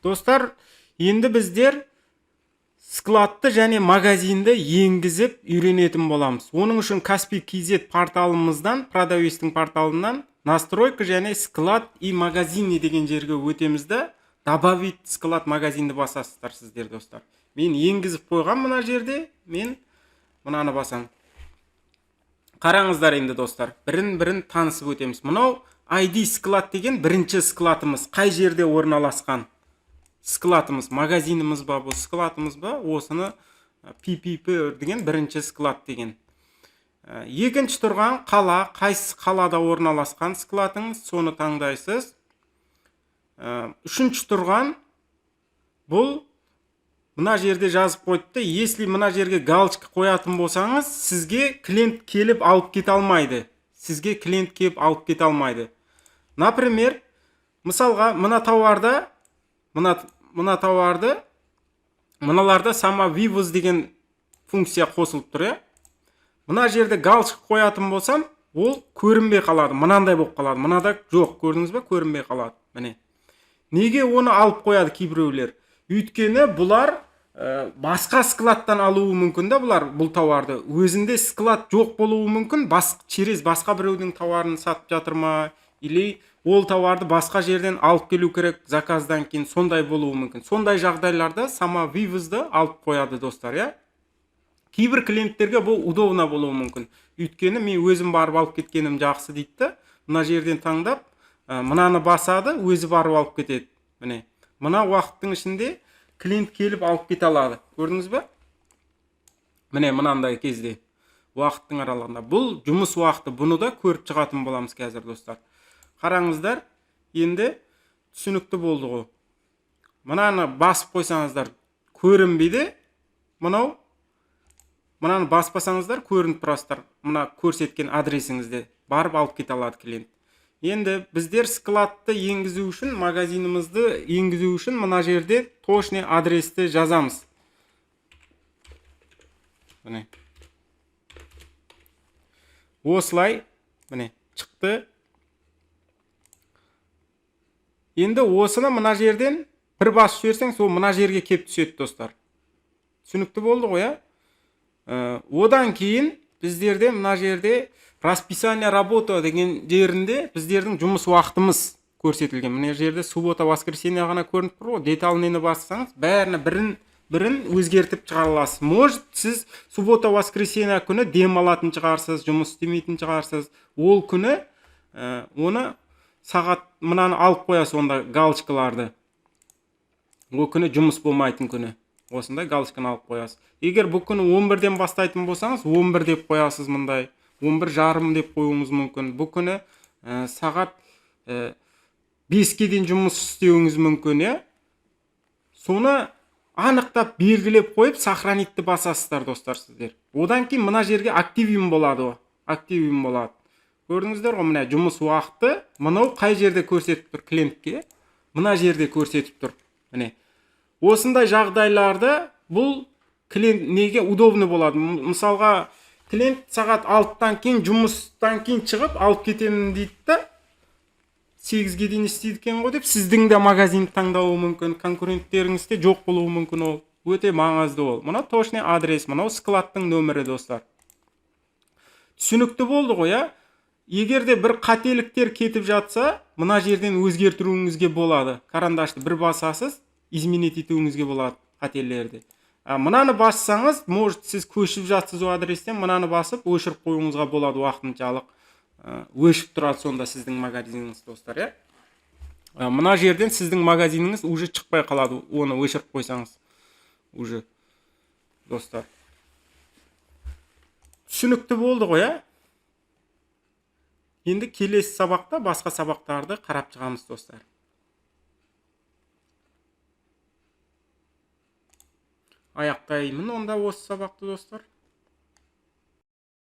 Достар, енді біздер складты және магазинді енгізіп үйренетін боламыз. Оның үшін Каспий KZ порталымыздан, продавецтің порталынан настройка және склад и магазины деген жерге өтемізді. Добавить склад магазинді басасыздар сіздер, достар. Мен енгізіп қойған мына жерде, мен мынаны басам. Қараңыздар енді, достар. Бірін танысып өтеміз. Мынау ID склад деген бірінші складымыз. Қай жерде орналасқан? Складымыз, магазиніміз ба, бұл складымыз ба, осыны PPP деген бірінші склад деген. Екінші тұрған қала, қайсы қалада орналасқан складыңыз, соны таңдайсыз. Үшінші тұрған бұл мына жерде жазып қойыпты. Если мына жерге галочка қоятын болсаңыз, сізге клиент келіп алып кете алмайды. Сізге клиент келіп алып кете алмайды. Например, мысалға, мыналарда самовывоз деген функция қосылып тұр. Мына жерде галочка қоятын болсам, ол көрінбей қалады. Мынандай болып қалады. Мынада жоқ, көрдіңіз бе? Көрінбей қалады. Міне. Неге оны алып қояды кейбіреулер? Өйткені бұлар басқа складтан алуы мүмкін да, бұл тауарды. Өзінде склад жоқ болуы мүмкін, через басқа біреудің тауарын сатып жатыр ма, или ол тауарды басқа жерден алып келу керек заказдан кейін, сондай болуы мүмкін. Сондай жағдайларда самовывозды алып қояды, достар, Кейбір клиенттерге бұл удобно болуы мүмкін. Өйткені мен өзім барып алып кеткенім жақсы дейді. Мына жерден таңдап, мынаны басады, өзі барып алып кетеді. Міне, мына уақыттың ішінде клиент келіп алып кете алады. Көрдіңіз бе? Міне, мынандай кезде уақыттың аралығында. Бұл жұмыс уақыты. Бұны да көріп шығатын боламыз қазір, достар. Қараңыздар, енді түсінікті болды ғой. Мынаны басып қойсаңыздар көрінбейді. Мынаны баспасаңыздар көрініп тұрасыздар. Мына көрсеткен адресіңізде барып алып кете алады клиент. Енді біздер складты енгізу үшін, магазинімізді енгізу үшін мына жерде точный адресті жазамыз. Міне. Осылай, міне, шықты. Енді осыны мына жерден бір басып жіберсең, сол мына жерге кеп түседі, достар. Түсінікті болды ғой, Одан кейін біздерде мына жерде расписание работа деген жерінде біздердің жұмыс уақытымыз көрсетілген. Мына жерде суббота, воскресенье ғана көрініп тұр ғой. Детальныйны бассаңыз, бәріне бірін өзгертіп шығара аласыз. Может, сіз суббота, воскресенье күні дем алатын шығарсыз, жұмыс істемейтін шығарсыз. Ол күні оны сағат мынаны алып қоясыз, онда галочкаларды. Ол күні жұмыс болмайтын күні. Осындай галочканы алып қоясыз. Егер бұл күні 11-ден бастайтын болсаңыз, 11 деп қоясыз мындай. 11:30 деп қоюыңыз мүмкін. Бұл күні сағат 5-ке дейін жұмыс істеуіңіз мүмкін, Соны анықтап белгілеп қойып, сохранитті басасыздар, достар, сіздер. Одан кейін мына жерге активим болады. Активим болады. Көрдіңіздер ғой, мына жұмыс уақыты, мынау қай жерде көрсетіп тұр клиентке? Мына жерде көрсетіп тұр. Міне. Осындай жағдайларда бұл клиент неге удобны болады? Мысалға, клиент сағат 6-тан кейін, жұмыстан кейін шығып алып кетемін дейді да, 8-ге дейін істейді екен ғой деп, сіздің де магазин таңдауы мүмкін, конкуренттеріңізде жоқ болуы мүмкін ол. Өте маңызды ол. Мына точный адрес, мынау складтың нөмірі, достар. Түсінікті болды ғой, Егер де бір қателіктер кетіп жатса, мына жерден өзгертуіңізге болады. Карандашты бір басасыз, изменить етуіңізге болады қателерді. Мынаны бассаңыз, может, сіз көшіп жатсыз о адрестен, мынаны басып, өшіріп қоюыңызға болады уақытыншалық. Өшіп тұрады сонда сіздің магазиніңіз, достар, Мына жерден сіздің магазиніңіз уже шықпай қалады, оны өшіріп қойсаңыз. Уже, достар. Түсінікті болды ғой, Енді келесі сабақта басқа сабақтарды қарап шығамыз, достар. Аяқтаймын онда осы сабақты, достар.